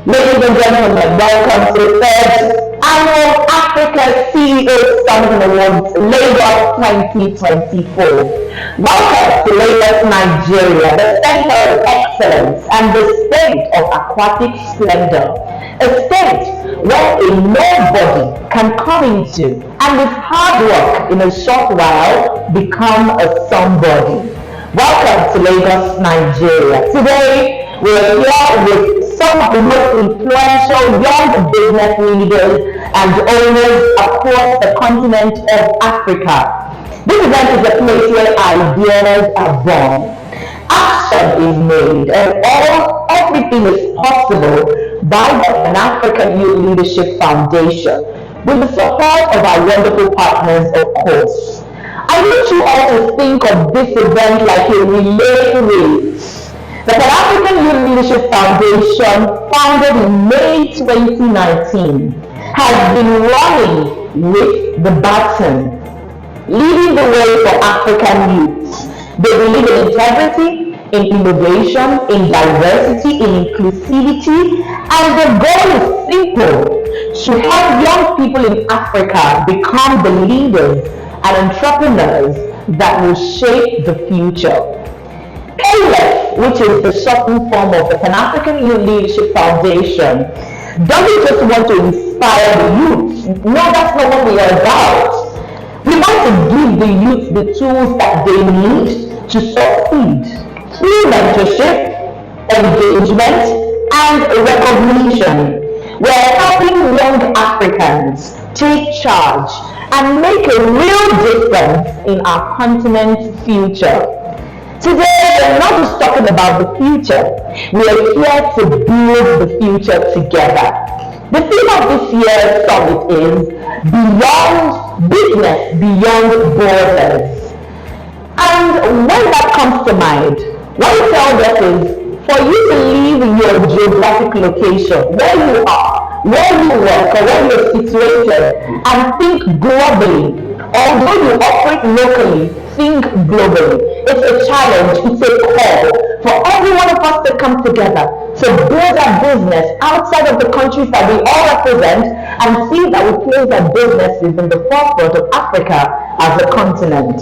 Ladies and gentlemen, welcome to the third annual Africa CEO Summit and Awards Lagos 2024. Welcome to Lagos, Nigeria, the center of excellence and the state of aquatic splendor. A state where a nobody can come into and with hard work in a short while become a somebody. Welcome to Lagos, Nigeria. Today, we're here with some of the most influential young business leaders and owners across the continent of Africa. This event is a place where ideas are born, action is made, and everything is possible by the Pan-African Youth Leadership Foundation, with the support of our wonderful partners, of course. I want you all to think of this event like a relay race. The Pan-African Youth Leadership Foundation, founded in May 2019, has been running with the baton, leading the way for African youths. They believe in integrity, in innovation, in diversity, in inclusivity, and the goal is simple: to help young people in Africa become the leaders and entrepreneurs that will shape the future. PAYLEF, which is the shortened form of the Pan-African Youth Leadership Foundation, doesn't just want to inspire the youth. No, that's not what we are about. We want to give the youth the tools that they need to succeed through mentorship, engagement, and recognition. We're helping young Africans take charge and make a real difference in our continent's future. Today, we're not just talking about the future. We are here to build the future together. The theme of this year's summit is Beyond Business, Beyond Borders. And when that comes to mind, what it tells us is for you to leave your geographic location, where you are, where you work, or where you're situated, and think globally. Although you operate locally, think globally. It's a challenge, it's a call for every one of us to come together to build our business outside of the countries that we all represent and see that we place our businesses in the forefront of Africa as a continent.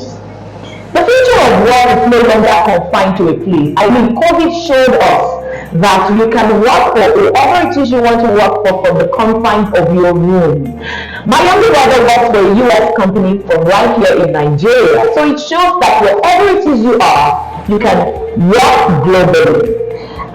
The future of work is no longer confined to a place. I mean, COVID showed us that you can work for whoever it is you want to work for from the confines of your room. My younger brother works for a US company from right here in Nigeria. So it shows that wherever it is you are, you can work globally.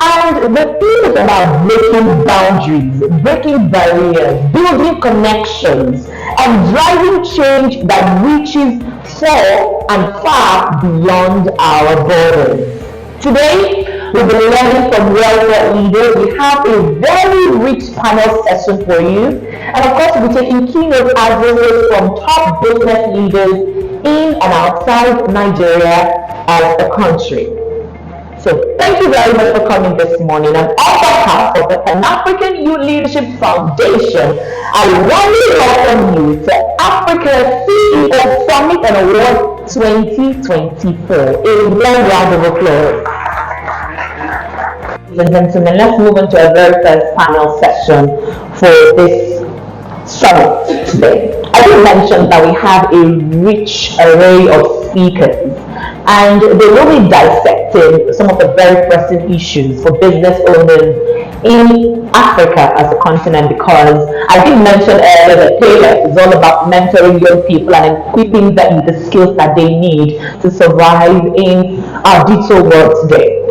And the theme is about breaking boundaries, breaking barriers, building connections, and driving change that reaches for and far beyond our borders. Today, we'll be learning from well-thought leaders. We have a very rich panel session for you. And of course, we'll be taking keynote addresses from top business leaders in and outside Nigeria as a country. So thank you very much for coming this morning. And on behalf of the Pan-African Youth Leadership Foundation, I warmly welcome you to Africa CEO Summit and Awards 2024. A long round of applause. Ladies and gentlemen, let's move on to our very first panel session for this summit today. I did mention that we have a rich array of speakers, and they will be dissecting some of the very pressing issues for business owners in Africa as a continent, because I did mention earlier that PAYLEF is all about mentoring young people and equipping them with the skills that they need to survive in our digital world today.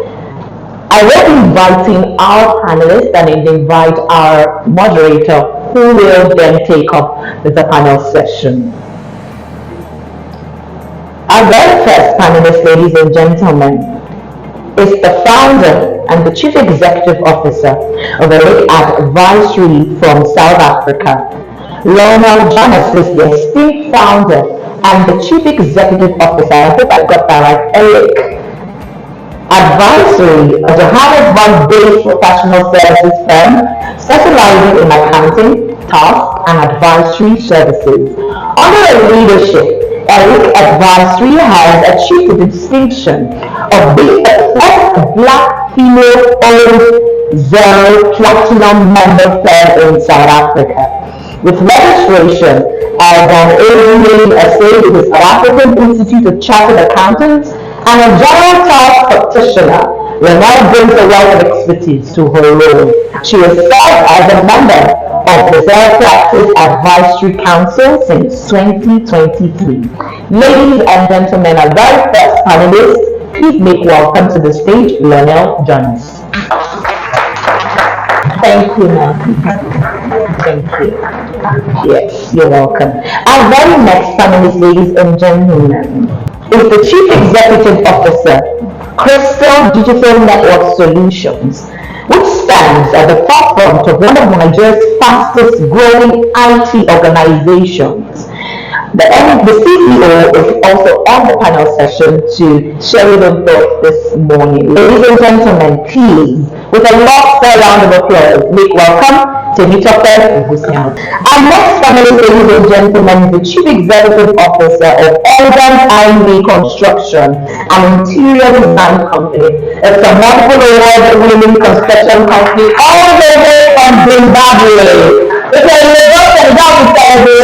I will be inviting our panelists and invite our moderator, who will then take up the panel session. Our very first panelist, ladies and gentlemen, is the founder and the Chief Executive Officer of Elite Advisory from South Africa. Lionel Jonas is the esteemed founder and the Chief Executive Officer, I hope I got that right, Elite Advisory, a Johannesburg-based professional services firm specializing in accounting, task, and advisory services. Under her leadership, Elite Advisory has achieved the distinction of being the first Black female-owned zero platinum member firm in South Africa. With registration as an ABA with the South African Institute of Chartered Accountants and a general tax practitioner, Renelle brings a wealth of expertise to her role. She has served as a member of the Fair Practice Advisory Council since 2023. Ladies and gentlemen, our very first panelist, please make welcome to the stage Renelle Jones. Thank you, ma'am. Thank you. Yes, you're welcome. Our very next panelist, ladies and gentlemen, is the Chief Executive Officer, Crystal Digital Network Solutions, which stands at the forefront of one of Nigeria's fastest growing IT organizations. The CEO is also on the panel session to share with them thoughts this morning. Ladies and gentlemen, please, with a fair round of applause, make welcome Temitope Ogusiam. Our next panelist, ladies and gentlemen, is the Chief Executive Officer of Elegant Ivy Construction, an interior design company. It's a multiple award-winning construction company all the way from Zimbabwe. It's a Zimbabwe.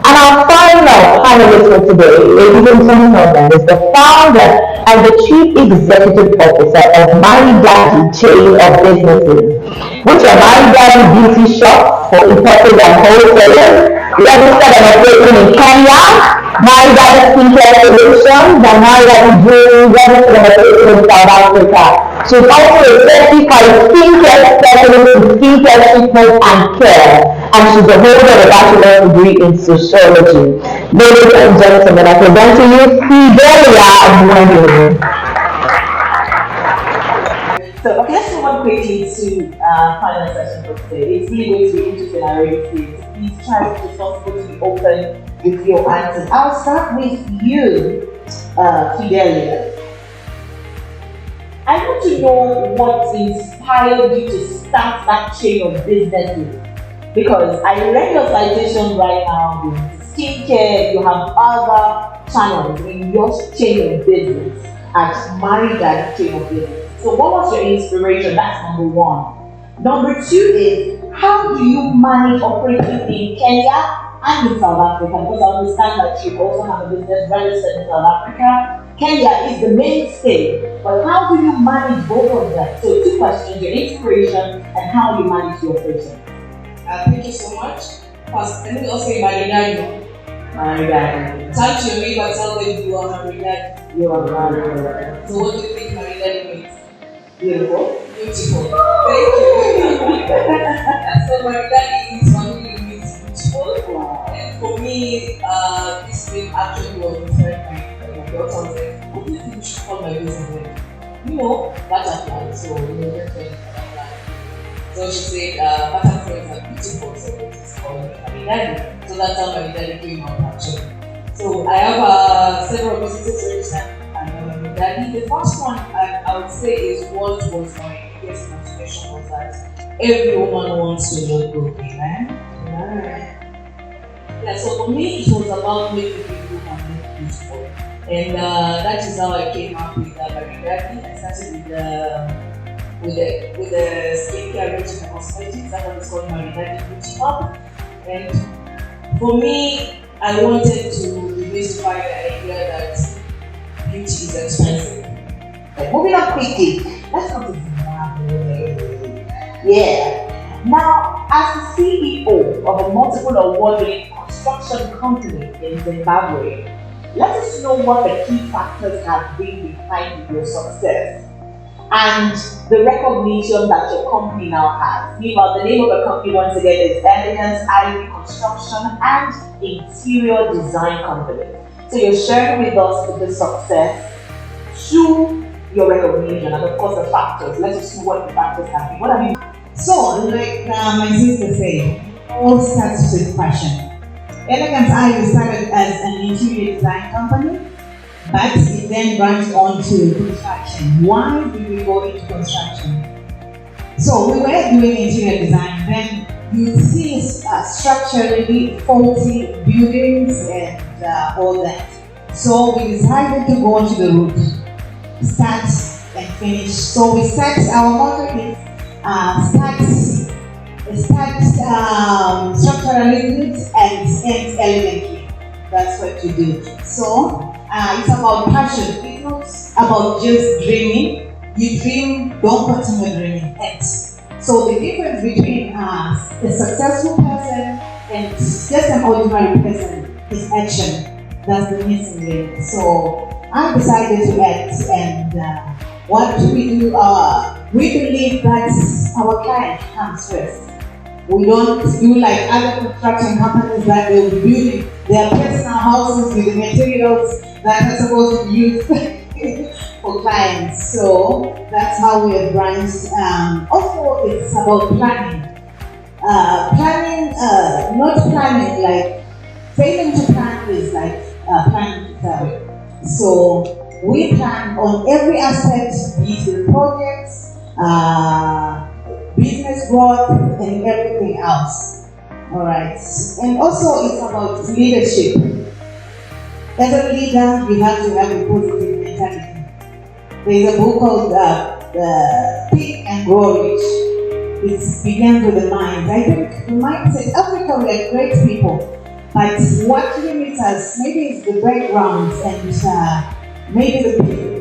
And our final panelist for today, ladies and gentlemen, is the founder and the Chief Executive Officer of My Daddy chain of businesses, which are My Daddy beauty shops for importers and wholesalers, registered and operating in Kenya, My Daddy skincare solutions, and My Daddy jewelry, registered and operating in South Africa. She's also a certified skincare specialist in skincare treatment and care, and she's a holder of a bachelor's degree in sociology. Ladies and gentlemen, I present to you Fidelia Mwanyuru. So, okay, let's move on quickly to final session for today. It's really going to be interesting, I already see it. Please try as possible to be open with your answers. I'll start with you, Fidelia. I want to know what inspired you to start that chain of businesses. Because I read your citation right now with skincare, you have other channels in your chain of business at My Daddy chain of business. So what was your inspiration? That's number one. Number two is, how do you manage operating in Kenya and in South Africa? Because I understand that you also have a business registered in South Africa. Kenya is the mainstay, but how do you manage both of them? So two questions, your inspiration and how you manage your operation. Thank you so much. First, let me also say my daddy. My daddy. Turn to your neighbor, tell them you are my daddy. You are my daddy. So what do you think my daddy means? Beautiful. Beautiful. Thank you. So my daddy is family means beautiful. Wow. And for me, this name actually was inspired by my daughter. I was like, what do you think we should call my business name? You know, butterfly. So different. So she said, butterflies are beautiful, so it's called my daddy. So that's how my daddy came out actually. So I have several businesses registered and my daddy. The first one I would say is what was my biggest motivation was that every woman wants to look good, amen? Yeah, so for me it was about making people look beautiful. And that is how I came up with my daddy. I started with the skincare range and cosmetics. That was called My Daddy Beauty Hub. And for me, I wanted to demystify the idea that beauty is expensive. Like, moving on quickly, let's go to Zimbabwe. Yeah. Now, as the CEO of a multiple award-winning construction company in Zimbabwe, let us know what the key factors have been behind your success and the recognition that your company now has. Meanwhile, the name of the company once again is Elegant Ivy Construction and Interior Design Company. So you're sharing with us the success through your recognition and of course the factors. Let us see what the factors have been. What have you? So, like my sister said, all starts with passion. Elegant Ivy started as an interior design company, but it then branched on to construction. Why did we go into construction? So we were doing interior design, then you see structurally faulty buildings and all that. So we decided to go onto the route, start finish. So we start, our motto is start structurally good and end elegantly. That's what you do. So it's about passion. It's not about just dreaming. You dream, don't continue dreaming. End. So the difference between a successful person and just an ordinary person is action. That's the missing link. So I decided to act, and what we do, we believe that our client comes first. We don't do like other construction companies that will be building their personal houses with the materials that are supposed to be used for clients. So that's how we have branched. Also, it's about planning. Not planning like failing to plan is like planning to fail. So we plan on every aspect, be it the projects, business growth, and everything else. Alright. And also it's about leadership. As a leader, you have to have a positive mentality. There's a book called Think and Grow Rich. It begins with the mind. I think the mindset, Africa, we are great people. But what limits us, maybe it's the background and maybe the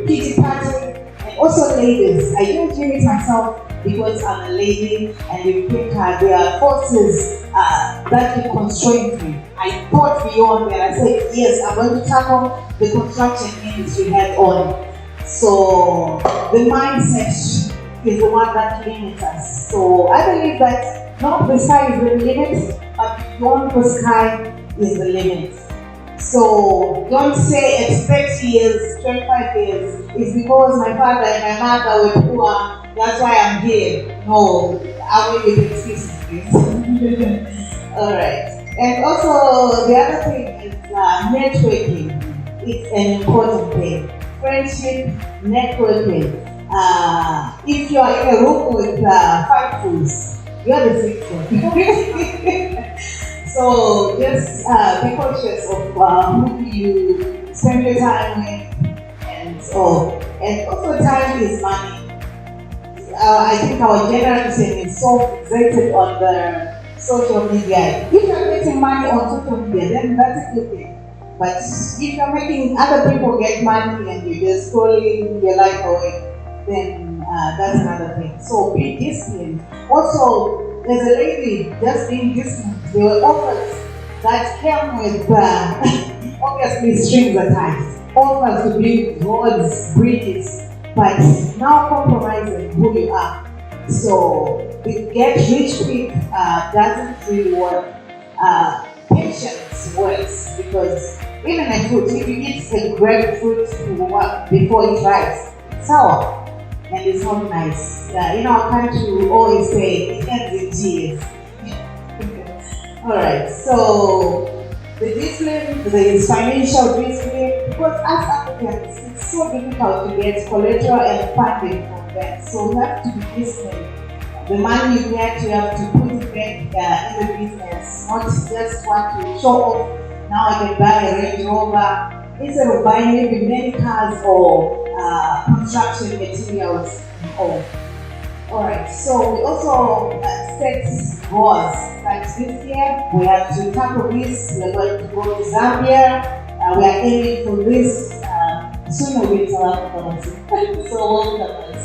pity party, and also ladies. I don't limit myself because I'm a lady, and you think there are forces that can constrain me. I thought beyond that. I said, yes, I'm going to tackle the construction industry head on. So the mindset is the one that limits us. So I believe that not the sky is the limit, but beyond the sky is the limit. So don't say expect years, 25 years. It's because my father and my mother were poor, that's why I'm here. No, I will with excuses, please. Alright. And also the other thing is networking. It's an important thing. Friendship, networking. If you are in a room with 5 fools, you are the 6th one. So just be conscious of who you spend your time with, and also time is money. I think our generation is so fixated on the social media. If you're getting money on social media, then that's a good thing. But if you're making other people get money and you're just scrolling your life away, then that's another thing. So be disciplined. Also, as a lady, just being disciplined, there were offers that came with obviously strings attached. Offers to build roads, bridges, but now compromising who you are. So the get rich quick doesn't really work. Patience works, because even a fruit, if you eat a grapefruit before it ripes, it's sour and it's not nice. In our country, we always say it ends in tears. Alright, so the discipline, there is financial discipline, because as Africans, it's so difficult to get collateral and funding from them. So you have to be disciplined. The money you get, you have to put it back in the business, not just want to show off. Now I can buy a Range Rover instead of buying maybe many cars or construction materials and all. Alright, so we also set goals. Like this year, we have to tackle this. We are going to go to Zambia. We are aiming for this. Soon we'll be to Africa. So welcome us.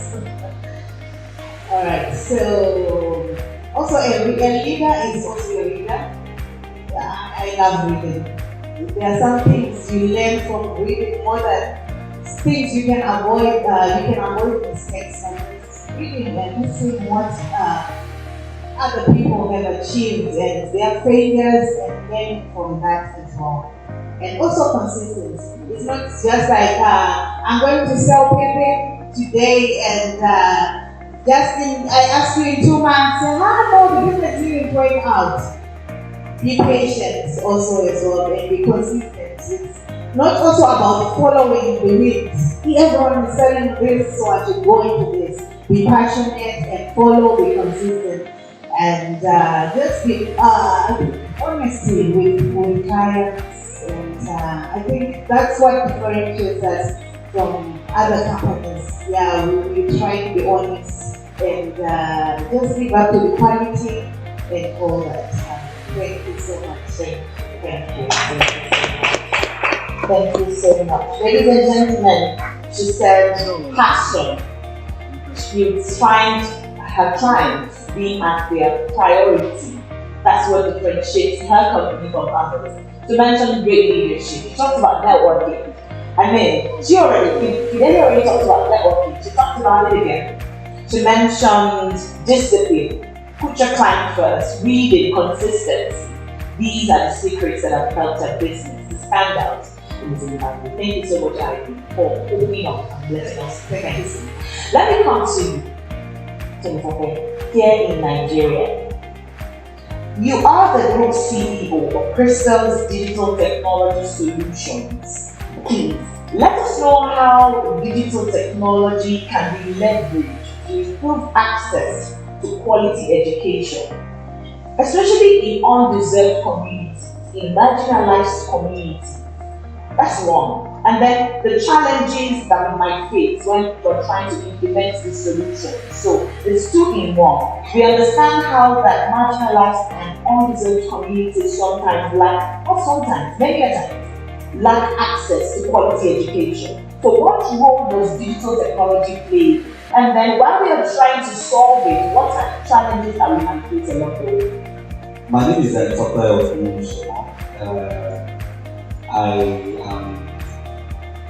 Alright, so also a leader is also a leader. I love reading. There are some things you learn from reading more than things you can avoid. You can avoid mistakes and reading and seeing what other people have achieved and their failures, and learning from that as well. And also consistency. It's not just like I'm going to sell paper today and I ask you in 2 months, no, the business isn't going out. Be patient also as well, and be consistent. It's not also about following the winds. Everyone is selling this, so I should go into this. Be passionate and follow, be consistent, and just be honesty with clients. And I think that's what differentiates us from other companies, yeah, we try to be honest and just live up to the quality and all that. Thank you so much. Thank you. Thank you so much. Ladies and gentlemen, she said passion. She would find her clients being as their priority. That's what differentiates her company from others. To mention great leadership, she talked about networking. I mean, Fidelia already talked about networking. She talked about it again. She mentioned discipline. Put your client first. Reading, consistency. These are the secrets that have helped her business to stand out in Zimbabwe. Thank you so much, Ivy, for opening up and letting us listen. Let me come to you, Jennifer, here in Nigeria. You are the group CEO of Crystal's Digital Technology Solutions. Please, let us know how digital technology can be leveraged to improve access to quality education, especially in undeserved communities, in marginalized communities. That's one. And then the challenges that we might face when we're trying to implement this solution. So it's two in one. We understand how that marginalized and undeserved communities sometimes lack, not sometimes, many a times, lack access to quality education. So what role does digital technology play? And then while we are trying to solve it, what are the challenges that we might face along the way? My name is Dr. I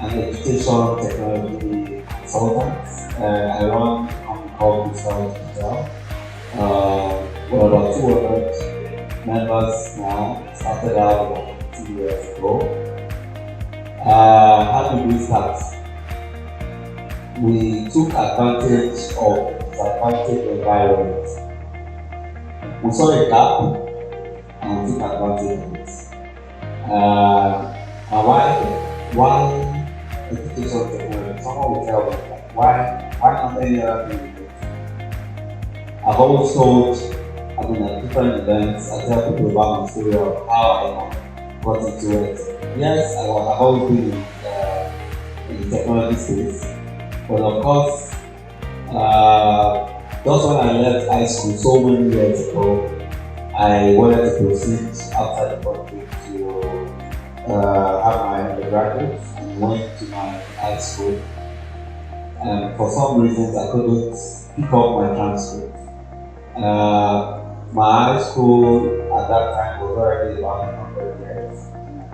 am an education technology consultant. I run a company called Digital. We're about 200 members now. Started out about 2 years ago. How did we start? We took advantage of disadvantaged environment. We saw a gap and took advantage of it. And why education technology? Someone will tell me that. Why not any other thing? I've always told, I've been at different events, I tell people about my story of how I got into it. Yes, I've always been in the technology space, but of course, just when I left high school so many years ago, I wanted to proceed outside the country to have my undergraduate and went to my high school. And for some reasons, I couldn't pick up my transcript. My high school at that time was already about 100 years.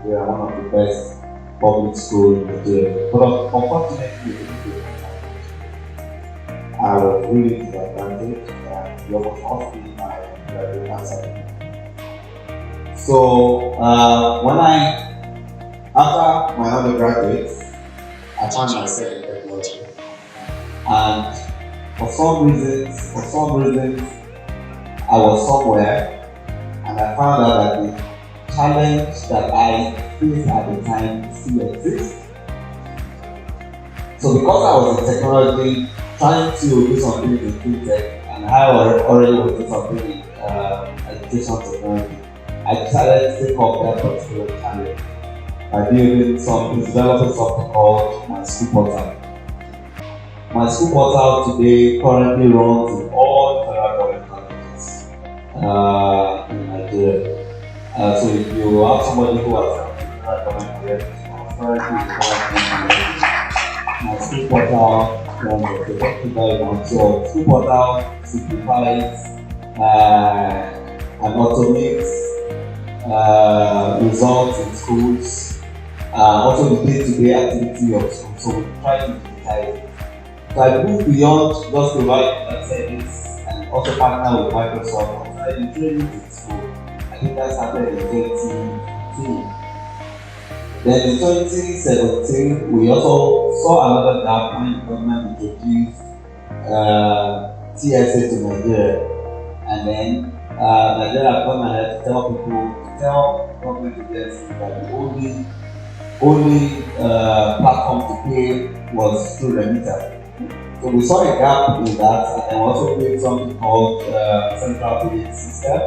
We are one of the best public schools in Nigeria. But unfortunately, I was really disadvantaged and you almost lost me my graduate assignment. So after my undergraduate, I found myself in technology. And for some reasons, I was somewhere and I found out that the challenge that I faced at the time still exists. So because I was in technology, trying to do something in fintech, and I already was doing something in education technology, I decided to take up that particular challenge by developing something called my school portal. My school portal today currently runs in all federal government colleges in Nigeria. So if you have somebody who has federal government colleges or currently my school portal runs the so school portal simplifies and automates results in schools, also the day-to-day activity of school. So we try to digitize it. So I moved beyond just providing that service and also partner with Microsoft and started training in school. I think that started in 2015. Then in 2017, we also saw another gap when the government introduced TSA to Nigeria. And then Nigeria gone ahead to tell government agencies that the only platform to pay was through remitter. So we saw a gap in that, and also created something called central billing system.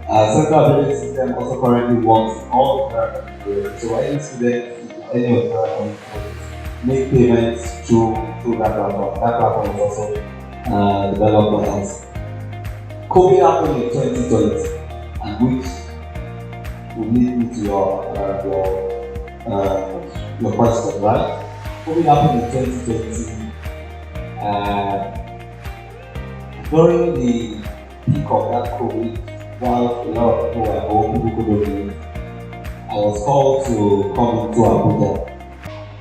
Central billing system also currently works in all federal countries. So any student in any of the federal countries make payments through that platform. That platform is also developed by us. COVID happened in 2020, and which will lead me to your question, right? COVID happened in 2020. During the peak of that COVID, while a lot of people were home, people couldn't leave, I was called to come into Abuja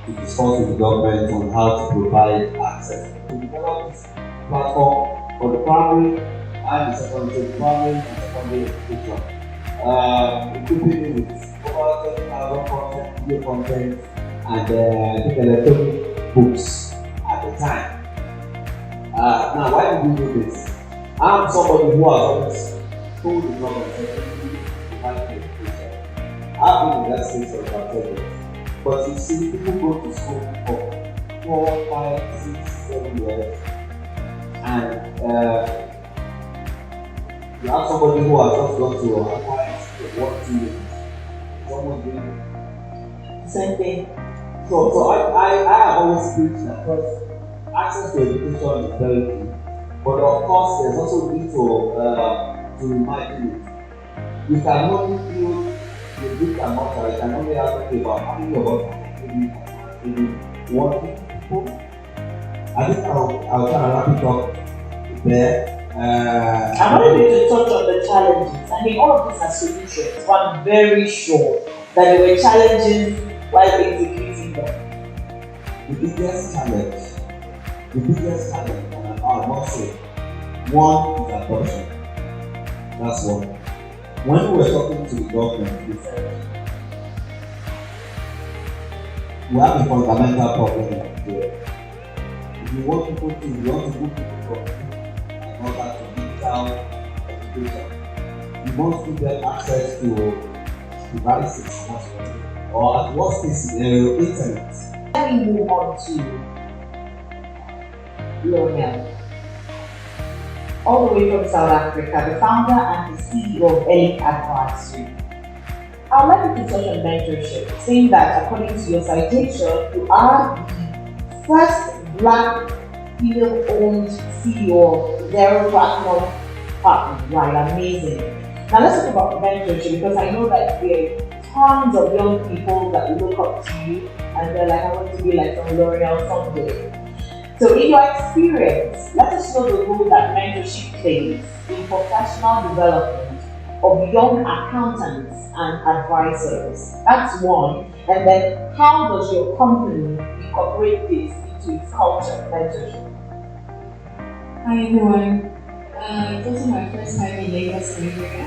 to discuss with the government on how to provide access. To develop this platform for the primary and the secondary education. Equipping it with over 10,000 content, video content, and I think electronic books at the time. Now, why did we do this? I'm somebody who has always told the government that we provide education. I've been in that space for about 10 years. But you see, people go to school for 4, 5, 6, 7 years, and you have somebody who has just gone to acquire what 2 years. Someone doing Same thing. So I have always preached that first access to education is very key. But of course, there's also need to remind you. You can only build the brick and mortar. You can only have about how many of us maybe 150 people. I think I'll try to wrap it up there. I wanted you to touch on the challenges. I mean, all of these are solutions, but I'm very sure that there were challenges while executing them. The biggest challenge, and I must say, one is adoption. That's one. When we were talking to the government, they said, we have a fundamental problem here. If you want to move people from order to digital education, you must give them access to devices, or at worst case scenario, internet. Let me move on to Lionel. All the way from South Africa, the founder and the CEO of Elite Advisory. I'd like you to touch on mentorship, saying that according to your citation, you are the first Black female-owned CEO of Zero Platinum Partners. Right, amazing. Now let's talk about mentorship, because I know that there are tons of young people that look up to you and they're like, I want to be like some L'Oreal someday. So in your experience, let us know the role that mentorship plays in professional development of young accountants and advisors. That's one. And then how does your company incorporate this into its culture, mentorship? Hi everyone. It's also my first time in Lagos, Nigeria.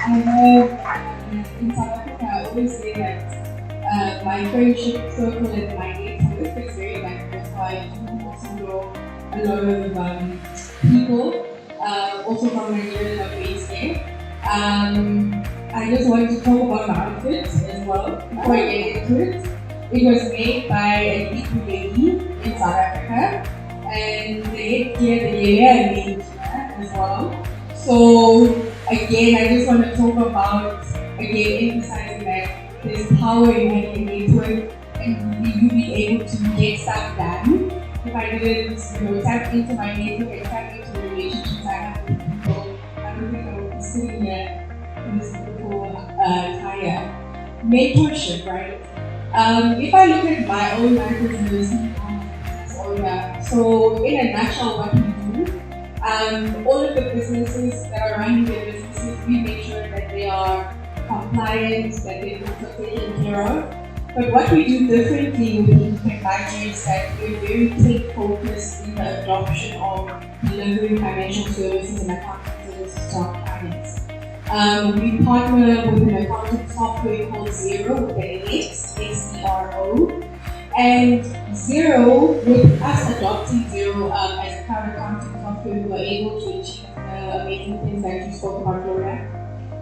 I know in South Africa I always say that my friendship circle and my network is very diversified. You also know a lot of people, also from Nigeria that are based there. I just wanted to talk about my outfit as well before I get into it. It was made by an Igbo lady in South Africa, and the headgear, the yele, I made as well. So again, I just want to talk about, again, emphasizing that there's power in having a network and you be able to get stuff done. If I didn't, tap into my network and tap into the relationships I have with people, I don't think I would be sitting here in this beautiful attire. Mentorship, right? If I look at my own business owner, so in a nutshell, what we do, all of the businesses that are running their businesses, we make sure that they are compliant, that they're taken care of. But what we do differently with Advisory is that we're very tech focused in the adoption of delivering financial services and accounting services to our clients. We partner with an accounting software called Xero with an X, Xero. And Xero, with us adopting Xero as a cloud accounting software, we were able to achieve the amazing things that you spoke about, Laura.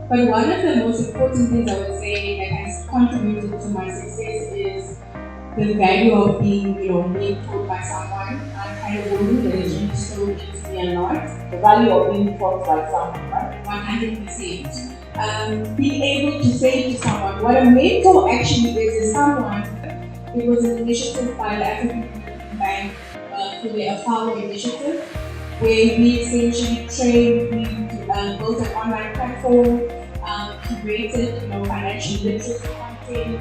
But one of the most important things I would say that has contributed to my success is the value of being, mentored by someone. I'm kind of a woman that is instilled into me a lot. The value of being taught by someone, right? 100%. being able to say to someone, what a mentor actually is someone, it was an initiative by the African Development Bank for their Follow initiative, where we essentially trained, we built an online platform, curated financial literacy content,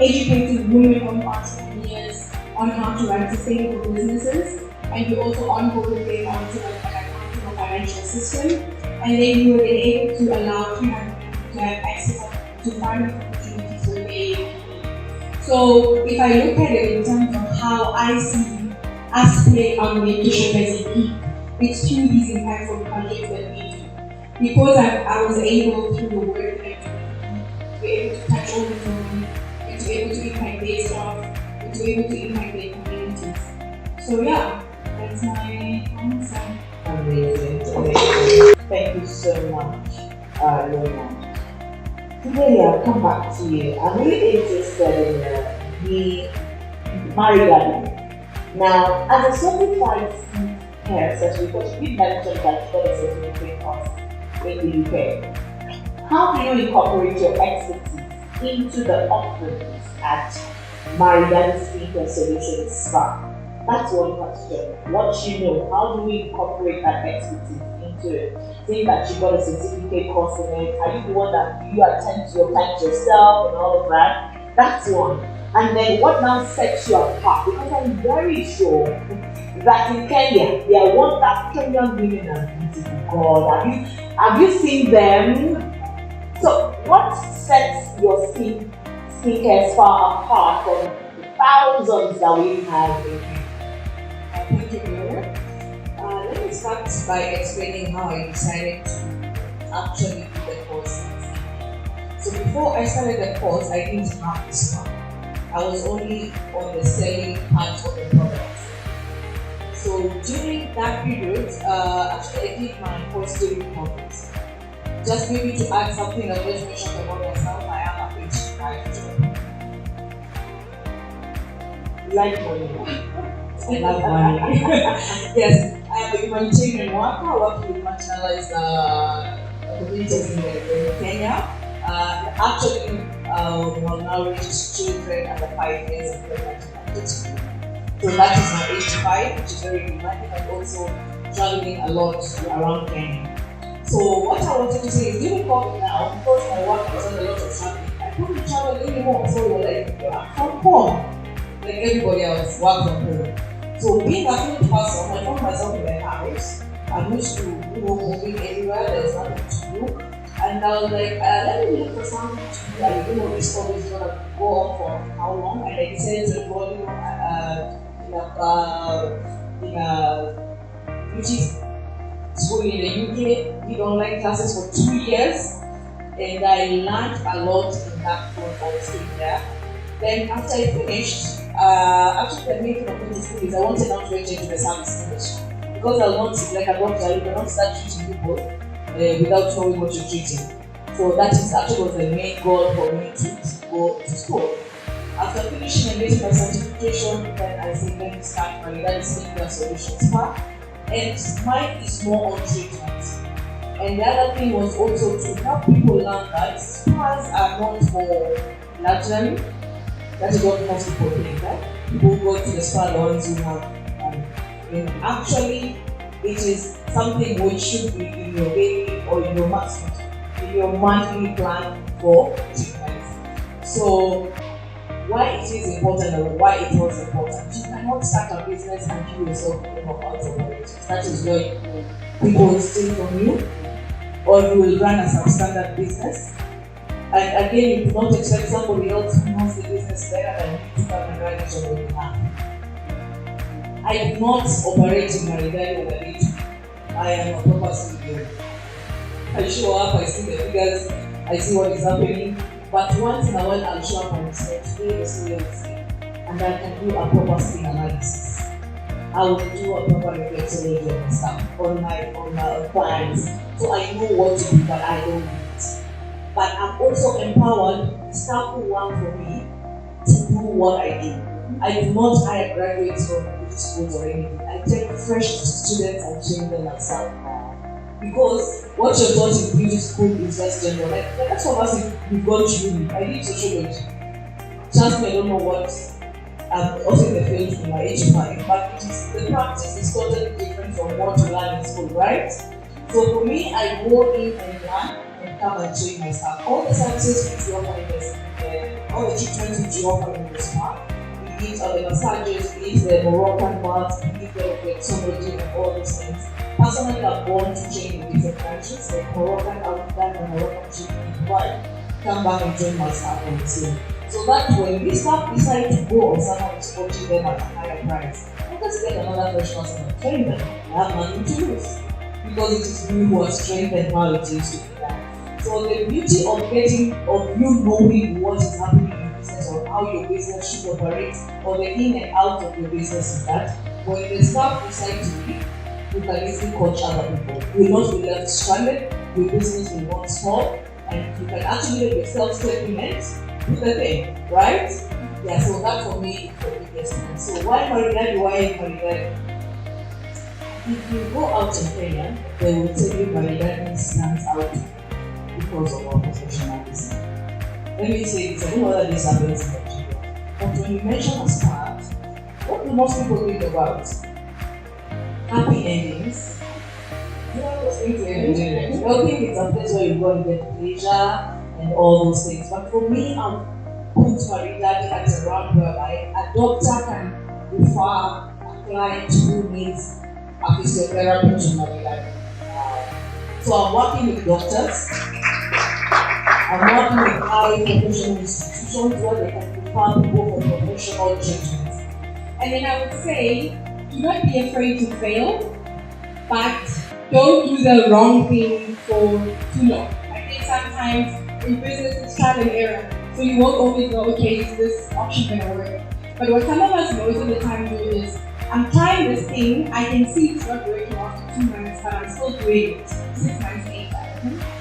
educated women-owned entrepreneurs on how to run sustainable businesses, and we also onboarded them onto an accountable financial system, and then we were then able to allow 300 people to have access to finance opportunities when they. So if I look at it in terms of how I see us play our mentorship as a team, it's through these impactful projects that we do. Because I was able, through the work that I do, to be able to touch all these women, and to be able to impact their staff, and to be able to impact their communities. So yeah, that's my answer. Amazing. Amazing. Thank you so much, Lorna. Today I'll come back to you. I'm really interested in the married life. Now, as a certified care session, because you mentioned that you got a certificate of in the UK, how do you incorporate your expertise into the offerings at Marianne Care Solutions Spa? That's one question. What you know, how do we incorporate that expertise into it? Saying that you got a certificate course in it, are you the one that you attend to your clients yourself and all of that? That's one. And then what now sets you apart? Because I'm very sure that in Kenya, there are one that Kenyan women are beautiful. God, have you seen them? So what sets your skincare spa apart from the thousands that we have in Kenya? Thank you, Gloria. Let me start by explaining how I decided to actually do the course. So before I started the course, I didn't have this one. I was only on the selling part of the product. So during that period, actually I did my course during COVID. Just maybe to add something I just mentioned about myself, I am a patient life. Like money. I love money. Yes, I am a humanitarian worker working with marginalized communities in Kenya. Actually, malnourished children under 5 years of pregnant. So that is my age 5, which is very demanding, and also traveling a lot around Kenya. So what I wanted to say is, during COVID now, because my work has done a lot of traveling, I couldn't travel anymore. So we're like, from home, like everybody else, work from home. So being a field person, I found myself in my house. I'm used to moving everywhere. There's nothing to do, and I was like, let me look for something to do. I didn't know this story is gonna go on for how long, and I decided to enroll in a beauty school in the UK. Did online classes for 2 years, and I learned a lot in that course. I was staying there. Then after I finished, actually the main thing of this school is I wanted now to enter into the service industry, because I want to, like a doctor, you cannot start treating people without knowing what you're treating. So that is actually was the main goal for me to go to school. After finishing and getting my certification, then I said, let me start my Care Solutions Spa, and mine is more on treatment. And the other thing was also to help people learn that spas are not for luxury. That is what most people think, right? People go to the spa, the ones who have money. And actually, it is something which should be in your daily or in your monthly plan for treatment. So, why it is important or why it was important? You cannot start a business and you yourself don't know how to operate it. That is where people will steal from you, or you will run a substandard business. And again, you do not expect somebody else who knows the business better than you to come and run it on your behalf. I do not operate in Maridadi on the day. I am a proper CEO. I show up, I see the figures, I see what is happening, but once in a while I'll show up and say, today the CEO is saying, and I can do a proper skin analysis. I will do a proper reflexology on my stuff, on my clients, so I know what to do that I don't need. But I'm also empowered the staff who work for me to do what I do. I do not hire graduates from beauty schools or anything. I take fresh students and train them myself. Because what you're taught in beauty school is just general. Like that's what us we've gone to uni. I did sociology. Trust me, I don't know what also in the field in my age five, but it is the practice is totally different from what you learn in school, right? So for me, I go in and learn and come and train myself. All the services which we offer in this, all the treatments which we offer in this park, we eat all the massages, we eat the Moroccan baths, we eat the reflexology and all those things. Personally, I'm born to train in different countries, like Moroccan, African, and Moroccan training in Dubai. Come back and join my staff on the team. So that when we staff decide to go or someone is coaching them at a higher price, let us get another fresh person and train them. I have nothing to lose. Because it is you who has trained them how it is to be done. So the beauty of you knowing what is happening in your business or how your business should operate or the in and out of your business is that when the staff decide to leave, you can easily coach other people. You will not be left stranded, your business will not stop, and you can actually make yourself supplement with the thing, right? Yeah, so that for me is the biggest thing. So why Maridadi? If you go out in Kenya, they will tell you Maridadi stands out because of our professionalism. Let me say this, I don't know whether this happens in Nigeria, but when you mention a start, what do most people think about? Happy endings. You know those things in Nigeria. I think it's a place where you go and get pleasure and all those things. But for me, I'll put Maridadi at a round whereby a doctor can refer a client who needs a physiotherapy to Maridadi. So I'm working with doctors. I'm working with high professional institutions where they can refer people for professional treatment. And then I would say, do not be afraid to fail, but don't do the wrong thing for too long. I think sometimes in business it's trial and error. So you won't always know, okay, is this option gonna work? But what some of us most of the time do is, I'm trying this thing, I can see it's not working after 2 months, but I'm still doing it 6 months later.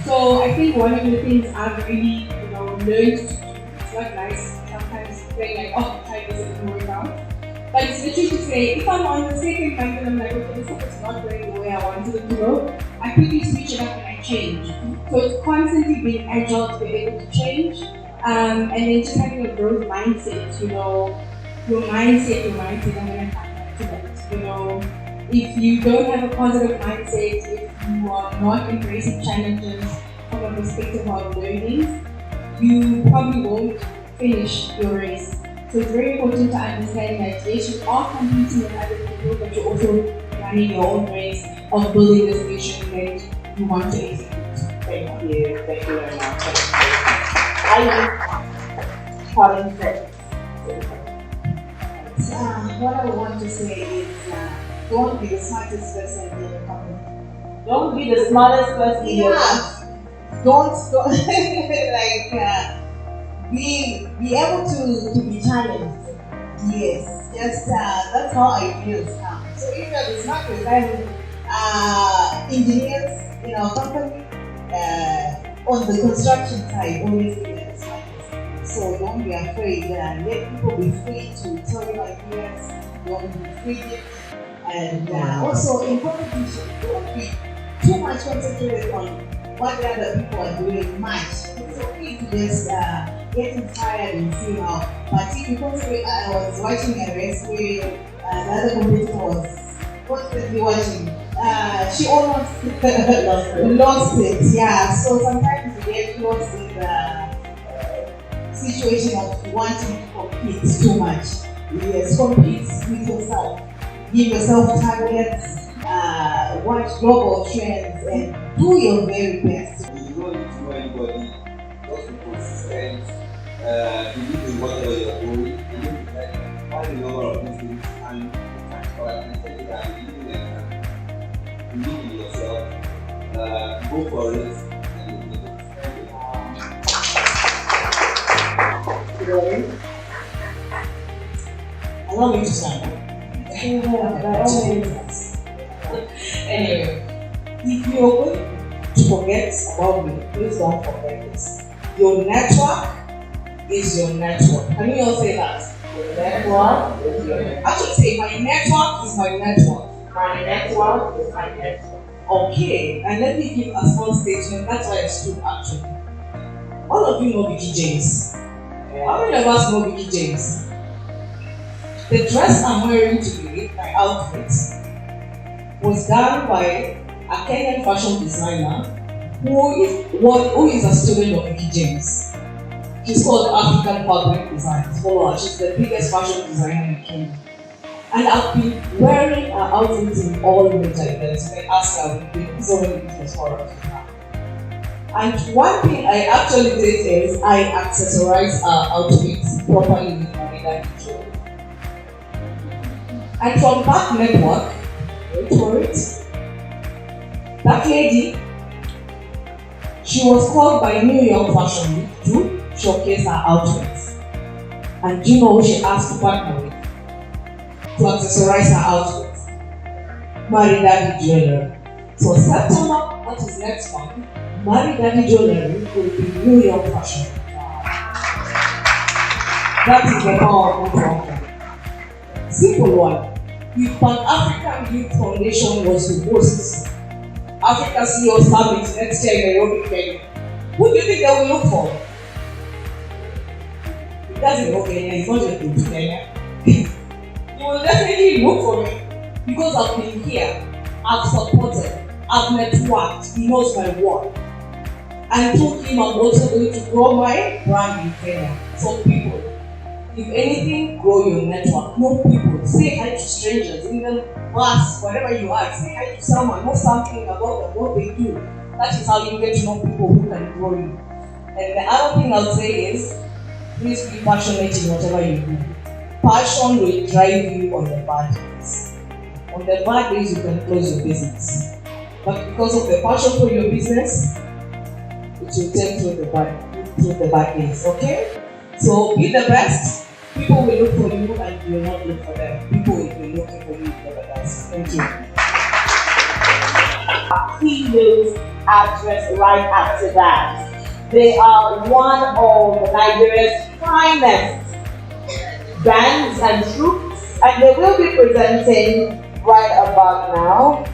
So I think one of the things I've really, learned to do, it's not nice sometimes saying like, oh, try this, it didn't work out. But it's literally to say, if I'm on the second month and I'm like, okay, this is not going the way I wanted it to go, I quickly switch it up and I change. So it's constantly being agile to be able to change, and then just having a growth mindset, your mindset, I'm going to come back to that. If you don't have a positive mindset, if you are not embracing challenges from a perspective of learning, you probably won't finish your race. So it's very important to understand that yes, you are competing with other people, but you're also running your own race of building this vision that you want to execute. Thank you very much. Having said what I want to say is don't be the smartest person in your company. Don't be the smartest person in your company. Don't be able to be challenged. Yes, just that's how I feel. So if you're the smartest engineers in our company, on the construction side, obviously they're the smartest. So don't be afraid. Let people be free to tell you ideas. Don't be free. And also in competition, don't be too much concentrated on what the other people are doing much. It's okay to just get inspired and see how. But if you concentrate, I was watching a race where the other competitor was constantly watching. She almost lost it. Yeah, so sometimes you get lost in the situation of wanting to compete too much. Yes, compete with yourself. Give yourself targets, watch global trends, and do your very best. You don't need to know anybody, just be consistent, believe in whatever you're doing, believe in that, find a number of these things, and believe in yourself, go for it, and you allow me to sign up. Anyway, if you're going to forget about me, please don't forget this. Your network is your network. Can you all say that? Your network is your network. Actually say, my network is my network. My network is my network. Okay, and let me give a small statement. That's why I stood actually. All of you know Vicky James. How many of us know Vicky James? The dress I'm wearing today, my outfit, was done by a Kenyan fashion designer who is a student of Vicky James. She's called African Public Design. Follow her. She's the biggest fashion designer in Kenya. And I've been wearing her outfits in all major events. You can ask her, we've been so many business forums with her. And one thing I actually did is I accessorized her outfits properly with Marina Jewelry. And from that network, wait for it, that lady, she was called by New York Fashion Week to showcase her outfits. And do you know who she asked to partner with? To accessorize her outfits? Maridadi Jewelry. So September, that is next month, Maridadi Jewelry will be New York Fashion Week. That is the power of networking. Simple one. If Pan-African Youth Foundation was to host Africaceosummit next year in Nairobi, Kenya, who do you think they will look for? It doesn't know Kenya, it's not just to Kenya. You will definitely look for me because I've been here, I've supported, I've networked, he knows my work. And through him, I'm also going to grow my brand in Kenya. So people, if anything, grow your network. Know people. Say hi to strangers in the bus, wherever you are. Say hi to someone. Know something about them, what they do. That is how you get to know people who can grow you. And the other thing I'll say is, please be passionate in whatever you do. Passion will drive you on the bad days. On the bad days, you can close your business. But because of the passion for your business, it will take through the bad days. Okay? So be the best. People will look for you and you will not look for them. People will be looking for you for the best. Thank you. Females address right after that. They are one of Nigeria's finest bands and troops, and they will be presenting right about now.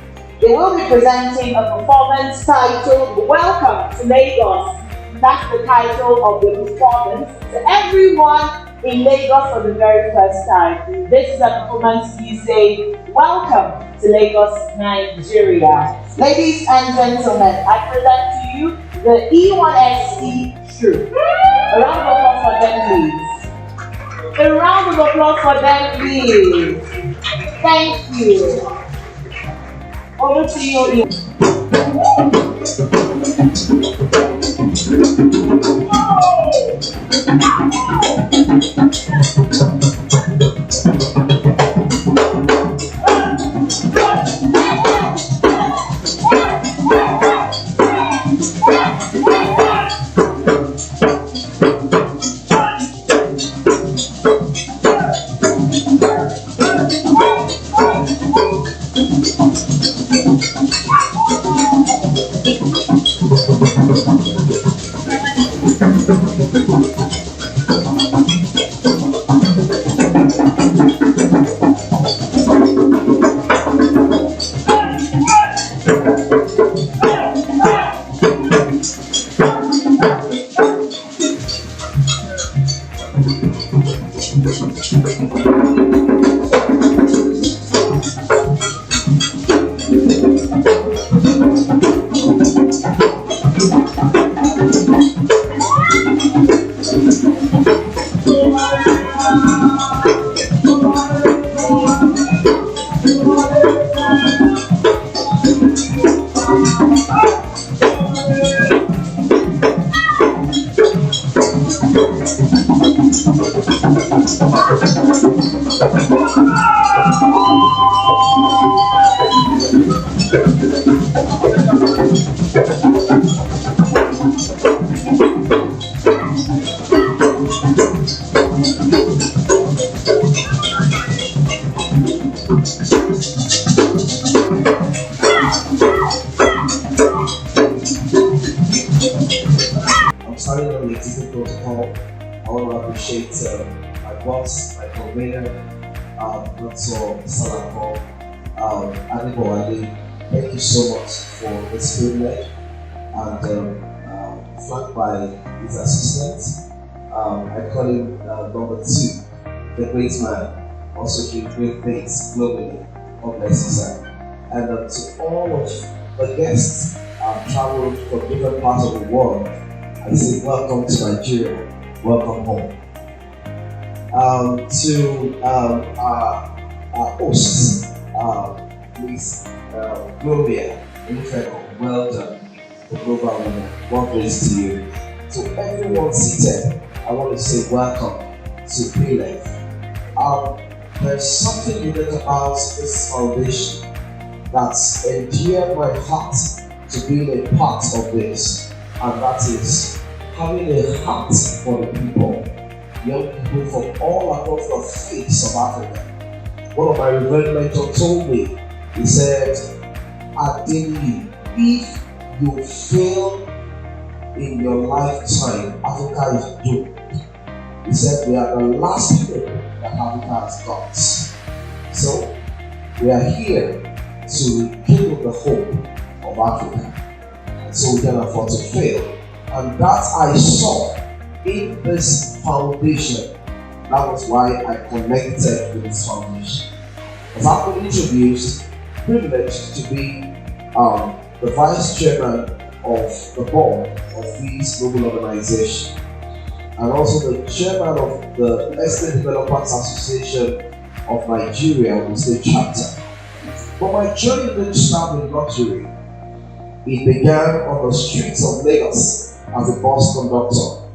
They will be presenting a performance titled Welcome to Lagos. That's the title of the performance. To everyone in Lagos for the very first time, this is a performance you say, Welcome to Lagos, Nigeria. Ladies and gentlemen, I present to you the E1SC Troop. A round of applause for them, please. A round of applause for them, please. Thank you. Over to you. I'm starting on the existing protocol. I want to appreciate my boss, my convener, Dr. Salako, Adibowale, Thank you so much for this privilege, and flanked by his assistant. I call him number 2, the great man, also doing great things globally. God bless you, sir. And to all of the guests traveled from different parts of the world, I say welcome to Nigeria, welcome home. To our hosts, Miss Gloria, well done, the global winner. God bless to you. To everyone seated, I want to say welcome to Believe. There's something unique about this foundation that's endeared my heart to be a part of this, and that is having a heart for the people, young people from all across the face of Africa. One of my reverend mentors told me, he said, Adini, if you fail in your lifetime, Africa is doomed. He said, we are the last people that Africa has got. So, we are here to rekindle the hope of Africa. And so we can afford to fail. And that I saw in this foundation. That was why I connected with this foundation. As I've been introduced, privileged to be the vice chairman of the board of this global organization, and also the chairman of the Estate Developers Association of Nigeria, the state chapter. But my journey didn't start in luxury. It began on the streets of Lagos as a bus conductor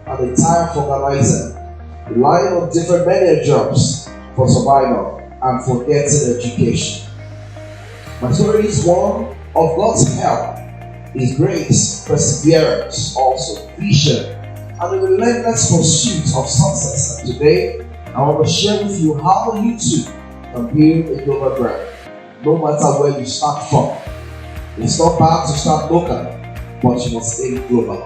and a tire organizer, relying on different menial jobs for survival and for getting education. My story is one of God's help, His grace, perseverance, also vision, and a relentless pursuit of success. And today, I want to share with you how you too can build a global brand, no matter where you start from. It's not bad to start local, but you must stay global.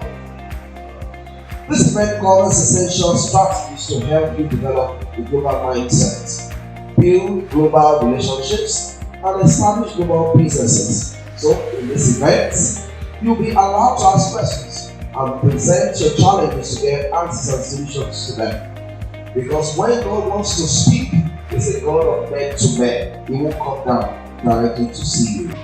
This event covers essential strategies to help you develop a global mindset, build global relationships, and establish global businesses. So, in this event, you'll be allowed to ask questions and present your challenges to get answers and solutions to them. Because when God wants to speak, He's a God of men to men. He won't come down directly to see you.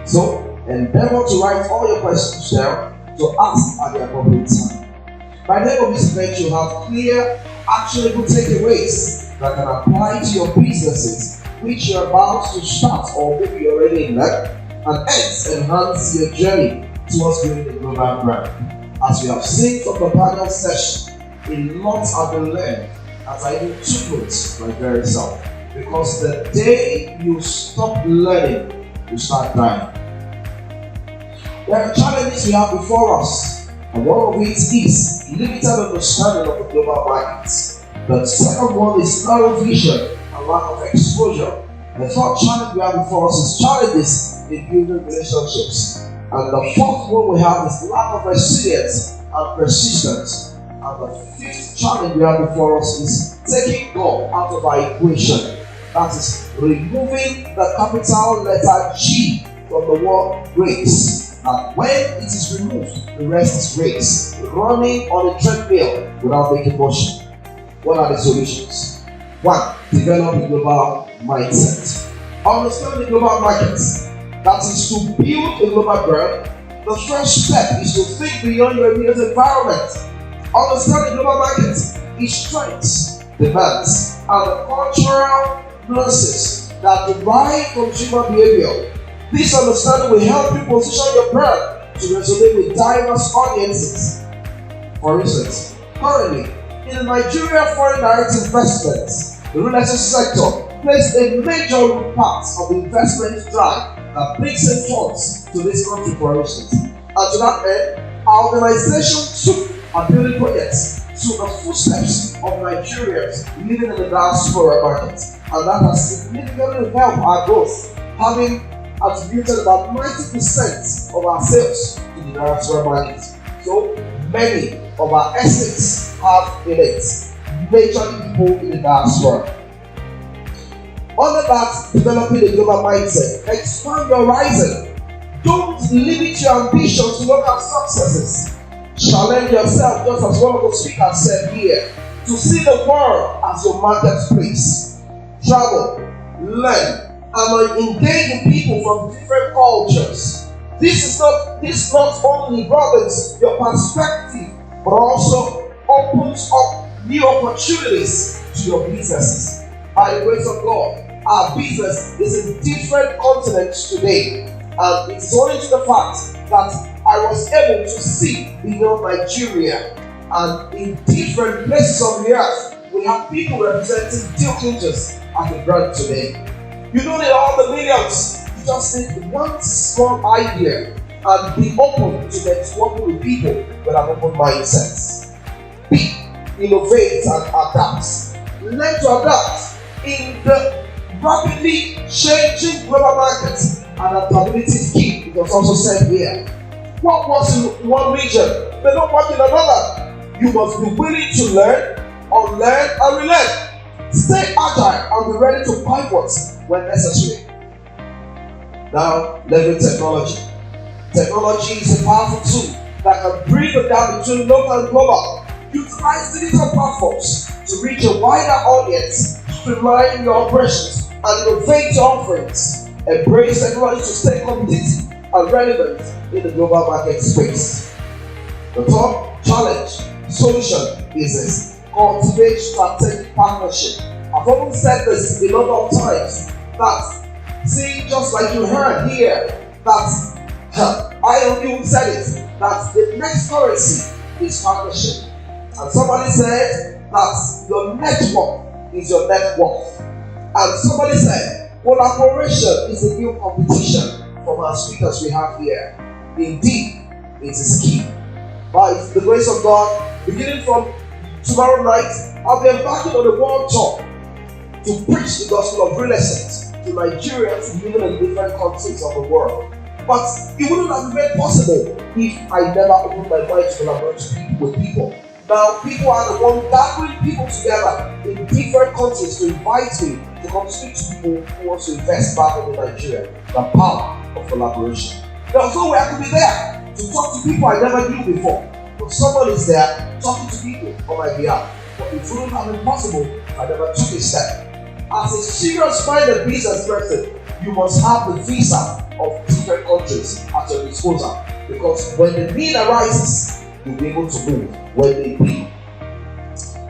So, endeavor to write all your questions down to ask at the appropriate time. By the end of this event, you have clear, actionable takeaways that can apply to your businesses, which you're about to start or maybe you're already in that, and hence enhance your journey towards building a global brand. As we have seen from the panel session, a lot have been learned as I even took notes my very self. Because the day you stop learning, you start dying. There are challenges we have before us, and one of it is limited understanding of the global market. The second one is narrow vision and lack of exposure. The third challenge we have before us is challenges in building relationships. And the fourth one we have is lack of resilience and persistence. And the fifth challenge we have before us is taking God out of our equation. That is removing the capital letter G from the word grace. And when it is removed, the rest is grace. Running on a treadmill without making motion. What are the solutions? 1. Develop a global mindset. Understand the global markets. That is to build a global brand. The first step is to think beyond your immediate environment. Understand the global market, its strengths, demands, and the cultural nuances that derive from human behavior. This understanding will help you position your brand to resonate with diverse audiences. For instance, currently, in the Nigeria foreign direct investments, the real estate sector plays a major part of the investment drive that brings in funds to this country, for instance. And to that end, our organization took our building projects to the footsteps of Nigerians living in the diaspora market. And that has significantly helped our growth, having attributed about 90% of our sales to the diaspora market. So many of our estates have in it majorly people in the diaspora. Under that, developing a global mindset. Expand your horizon. Don't limit your ambition to local successes. Challenge yourself, just as one of the speakers said here, to see the world as your marketplace. Travel, learn, and engage with people from different cultures. This not only broadens your perspective, but also opens up new opportunities to your businesses. By the grace of God, our business is in different continents today, and it's owing to the fact that I was able to see beyond Nigeria, and in different places on the earth, we have people representing different cultures at the brand today. You don't need all the millions. You just need one small idea and be open to networking with people with an open mindset. Be, innovate, and adapt. Learn to adapt in the rapidly changing global market, and adaptability is key. It was also said here. What works in one region may not work in another. You must be willing to learn, unlearn, and relearn. Stay agile and be ready to pivot when necessary. Now, leverage technology. Technology is a powerful tool that can bridge the gap between local and global. Utilize digital platforms to reach a wider audience, streamline your operations, and innovate your offerings. Embrace technology to stay competitive and relevant in the global market space. The top challenge, solution is this: cultivate strategic partnership. I've always said this a lot of times, that, see, just like you heard here, that I even said it, that the next currency is partnership. And somebody said that your network is your net worth. And somebody said collaboration is a new competition. From our speakers we have here. Indeed, it is key. By the grace of God, beginning from tomorrow night, I'll be embarking on a world tour to preach the gospel of real estate to Nigerians living in different countries of the world. But it wouldn't have been made possible if I never opened my mind to collaborate with people. Now, people are the one gathering people together in different countries to invite me to come speak to people who want to invest back in Nigeria. The power of collaboration. There's no way I could be there to talk to people I never knew before. But someone is there talking to people on my behalf. But it wouldn't have been possible if I never took a step. As a serious-minded business person, you must have the visa of different countries at your disposal. Because when the need arises, you'll be able to move when they be.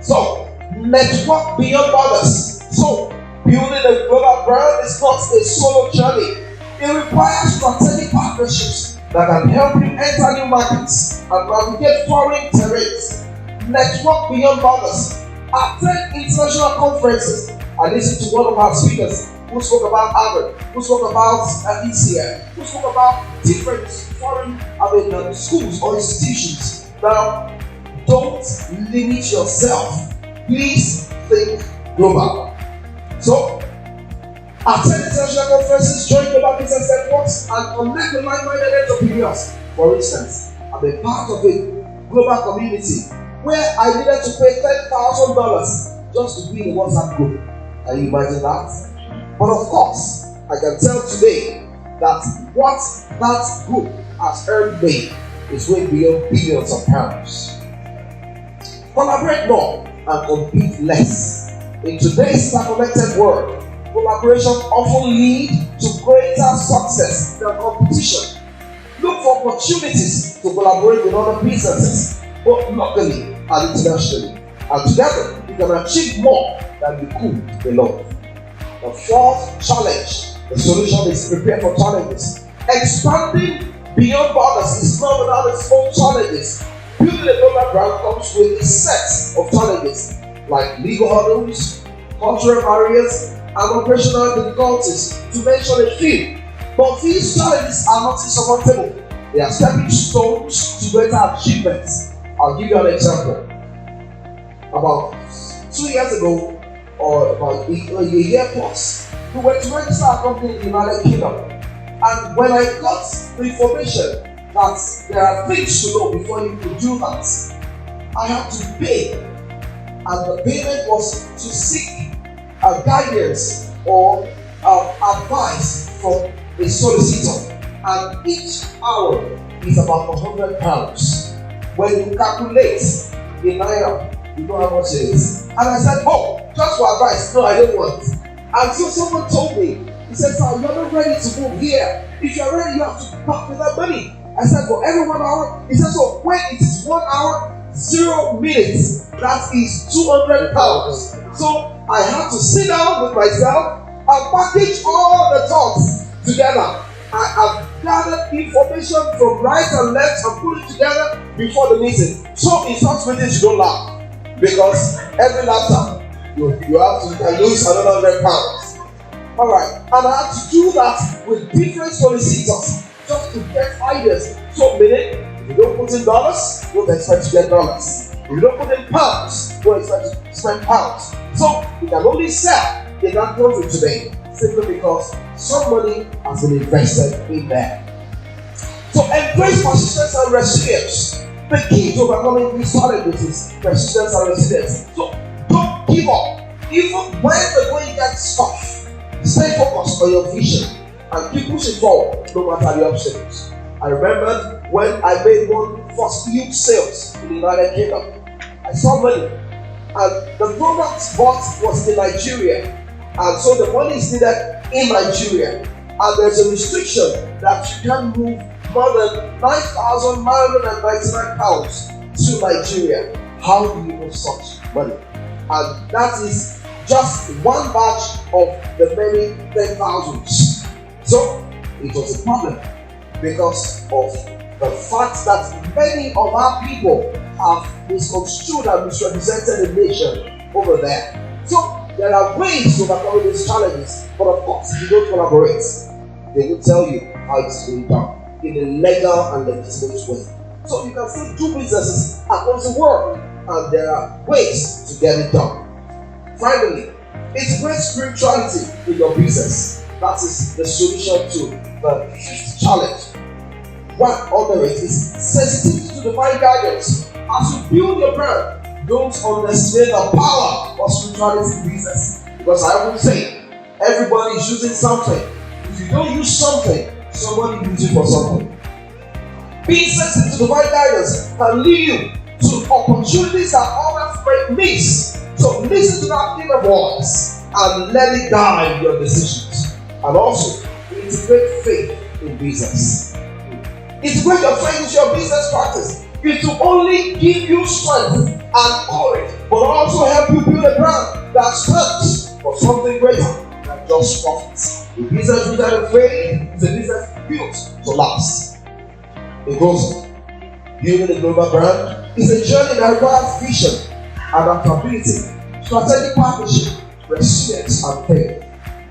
So, network beyond borders. So, building a global brand is not a solo journey. It requires strategic partnerships that can help you enter new markets and navigate foreign terrains. Network beyond borders. Attend international conferences. I listened to one of our speakers who spoke about Harvard, who spoke about ECF, who spoke about different foreign schools or institutions. Now, don't limit yourself. Please think global. So, attend international conferences, join global business networks, and connect with like-minded entrepreneurs. For instance, I'm a part of a global community where I needed to pay $10,000 just to be in a WhatsApp group. Can you imagine that? But of course, I can tell today that what that group has earned me is way beyond billions of pounds. Collaborate more and compete less. In today's interconnected world, collaboration often leads to greater success than competition. Look for opportunities to collaborate with other businesses, both locally and internationally. And together, you can achieve more than you could alone. The fourth challenge, the solution is prepare for challenges. Expanding beyond borders is not without its own challenges. Building a global brand comes with a set of challenges like legal hurdles, cultural barriers, and operational difficulties, to mention a few. But these challenges are not insurmountable. They are stepping stones to greater achievements. I'll give you an example. About 2 years ago, or about a year plus, we were to register a company in the United Kingdom. And when I got the information that there are things to know before you could do that, I had to pay. And the payment was to seek guidance or advice from a solicitor, and each hour is about £100. When you calculate in naira, you know how much it is. And I said, oh, just for advice, no, I don't want. And so someone told me, he said, sir, you're not ready to move here. If you're ready, you have to back with that money. I said, for every 1 hour? He said, so when it is 1 hour, 0 minutes, that is £200. So I had to sit down with myself and package all the thoughts together. I have gathered information from right and left and put it together before the meeting. So in such meetings, you don't laugh, because every laughter you have to lose another £100. All right, and I had to do that with different solicitors just to get ideas. So meaning, if you don't put in dollars, don't expect to get dollars. If you don't put in pounds, don't expect to spend pounds. So you can only sell in that country today simply because some money has been invested in there. So embrace persistence and resilience. The key to overcoming these challenges is persistence and resilience. So don't give up. Even when the going gets tough, stay focused on your vision and keep pushing forward no matter the obstacles. I remember when I made one first huge sales in the United Kingdom. I saw money, and the product bought was in Nigeria, and so the money is needed in Nigeria, and there's a restriction that you can't move more than £9,999 to Nigeria. How do you move such money? And that is just one batch of the many 10,000s. So it was a problem because of the fact that many of our people have misconstrued and misrepresented the nation over there. So there are ways to overcome these challenges, but of course, if you don't collaborate, they will tell you how it's being done in a legal and legitimate way. So you can still do businesses across the world, and there are ways to get it done. Finally, integrate spirituality in your business. That is the solution to the fifth challenge. One under it is sensitivity to divine guidance. As you build your brand, don't underestimate the power of spirituality in business. Because I would say, everybody is using something. If you don't use something, somebody uses it for something. Being sensitive to divine guidance can lead you to opportunities that others might miss. So listen to that inner voice and let it guide your decisions. And also, integrate faith in business. Integrate your faith into your business practice. It will only give you strength and courage, but also help you build a brand that stands for something greater than just profits. A business without faith is a business built to last. It goes on. Building a global brand is a journey that requires vision, adaptability, strategic partnership, resilience, and faith.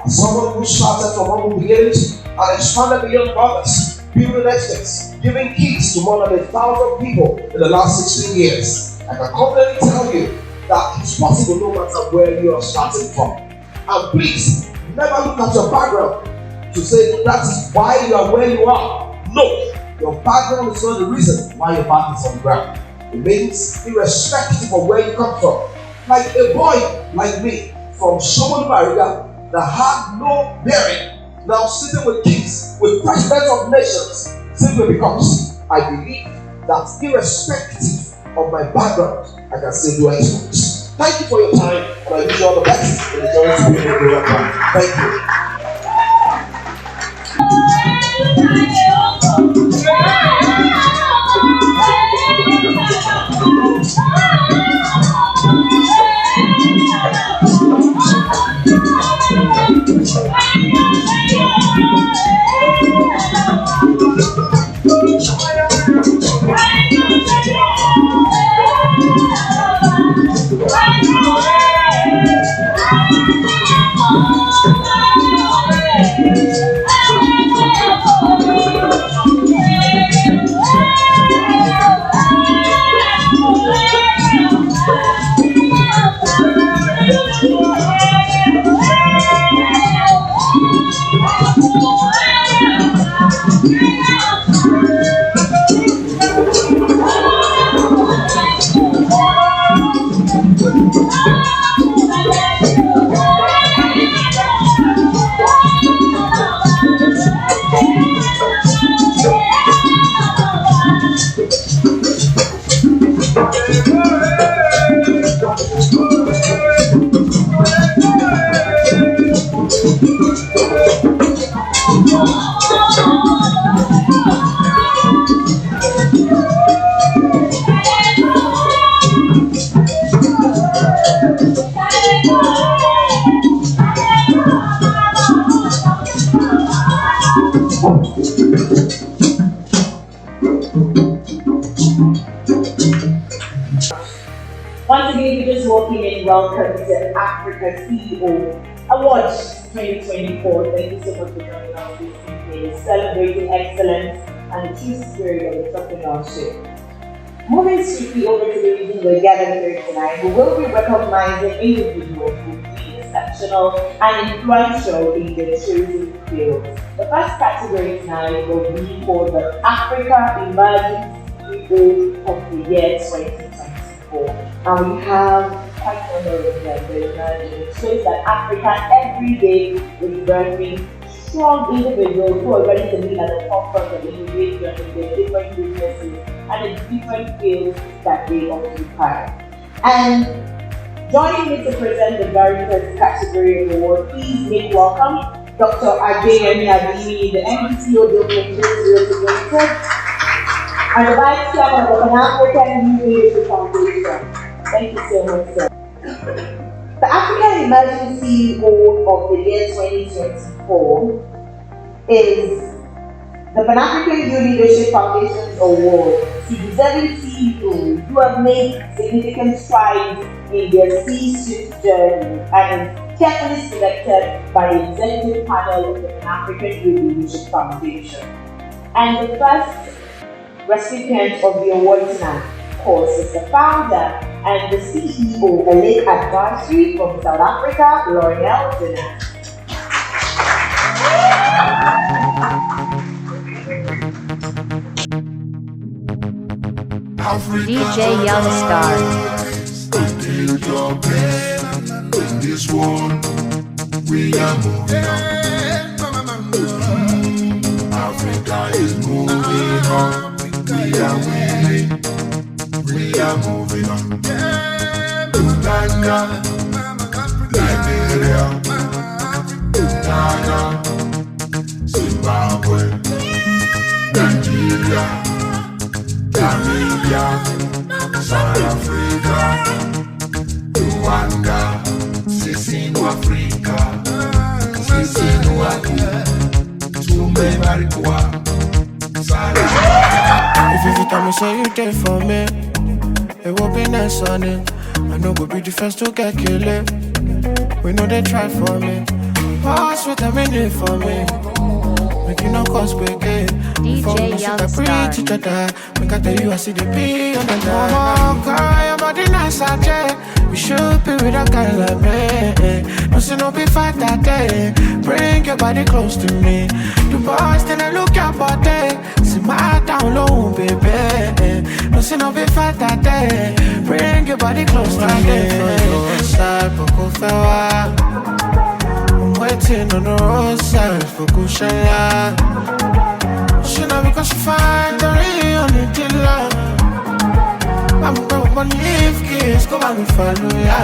As someone who started from humble beginnings and expanded beyond others, building experts, giving keys to more than 1,000 people in the last 16 years, I can confidently tell you that it's possible no matter where you are starting from. And please, never look at your background to say that is why you are where you are. No, your background is not the reason why your back is on the ground. It means irrespective of where you come from. Like a boy like me from Shomolu Mariga that had no bearing, now sitting with kings, with presidents of nations, simply because I believe that irrespective of my background, I can still do exploits. Thank you for your time, and I wish you all the best in the journey to be a great man. Thank you. Wow. walking in, welcome to Africa CEO Awards 2024. Thank you so much for joining us this evening, celebrating excellence and the true spirit of entrepreneurship. Moving swiftly over to the reason we're gathered here tonight, we will be recognizing individuals who be exceptional and influential in their chosen field. The first category tonight will be for the Africa Emerging CEO of the year 2024. And we have quite a number of them. It shows that Africa every day is birthing strong individuals who are ready to be at the forefront of innovation in their different businesses and in different fields that they occupy. And joining me to present the very first category award, please make welcome Dr. Adeyemi Adini, the MDCO Development Representative and the Vice Chairman of the Pan-African Youth Leadership Foundation. Thank you so much, sir. The African Emerging CEO of the year 2024 is the Pan-African Youth Leadership Foundation's award to deserving CEOs who have made significant strides in their C-suite journey and is carefully selected by the executive panel of the Pan-African Youth Leadership Foundation. And the first recipient of the award tonight, of course, is the founder and the CEO, Elite Advisory from South Africa, L'Oreal Dinner. DJ Youngstar. In this world, we are moving on. Africa is moving on. We are winning. We are moving on. Uganda, Liberia, Ghana, Zimbabwe, Nigeria, Namibia, South Africa, Rwanda, sisi nu Afrika, sisi nu Afrika, tumebarikiwa sana. If you tell me say you there for me, it will be nice on it. I know go be the first to get killed. We know they try for me. Pass what I'm in for me. Make you no cause big game. DJ Youngstar. Make I tell you I see the P on the line. Oh, girl, your body nice and jet. You should be with a guy like me. No see no be fight that day. Bring your body close to me. The boys then I look your body. See my down low, baby. No see no be fight that day. Bring your body close to me. I'm waiting on the roadside for Kushala. She know because she find the real dealer. I'm going to leave kids, go and follow ya.